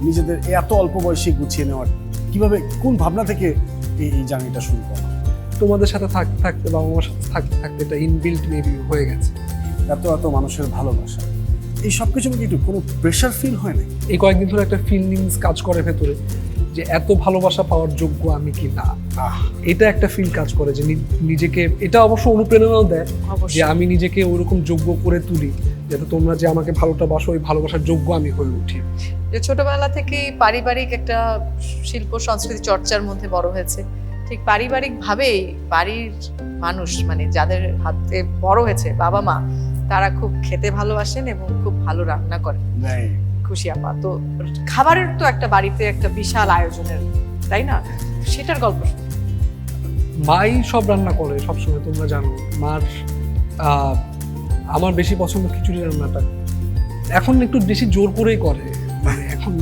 নিজেদের এত অল্প বয়সে গুছিয়ে নেওয়ার কিভাবে কোন ভাবনা থেকে এই জার্নিটা শুরু করা? তোমাদের সাথে থাকতে বা আমার সাথে থাকতে থাকতে এটা ইনবিল্ট মেবি হয়ে গেছে। এত মানুষের ভালোবাসা, এই সব কিছু মধ্যে একটু কোনো প্রেশার ফিল হয় না? এই কয়েকদিন ধরে একটা ফিলিংস কাজ করে ভেতরে যে এত ভালোবাসা পাওয়ার যোগ্য আমি কি না। এটা একটা ফিল কাজ করে যে নিজেকে, এটা অবশ্য অনুপ্রেরণাও দেয় যে আমি নিজেকে ওইরকম যোগ্য করে তুলি যাতে তোমরা যে আমাকে ভালোটা বাসো ওই ভালোবাসার যোগ্য আমি হয়ে উঠি। যে ছোটবেলা থেকেই পারিবারিক একটা শিল্প সংস্কৃতি চর্চার মধ্যে বড় হয়েছে, ঠিক পারিবারিক ভাবেই বাড়ির মানুষ মানে যাদের হাতে বড় হয়েছে বাবা মা, তারা খুব খেতে ভালোবাসেন এবং খুব ভালো রান্না করেন। খুশি আপা তো খাবারের তো একটা বাড়িতে একটা বিশাল আয়োজনের, তাই না? সেটার গল্প শুনি। মাই সব রান্না করে সবসময়, তোমরা জানো। মার আমার বেশি পছন্দ খিচুড়ি রান্নাটা। এখন একটু বেশি জোর করেই করে, মানে এখন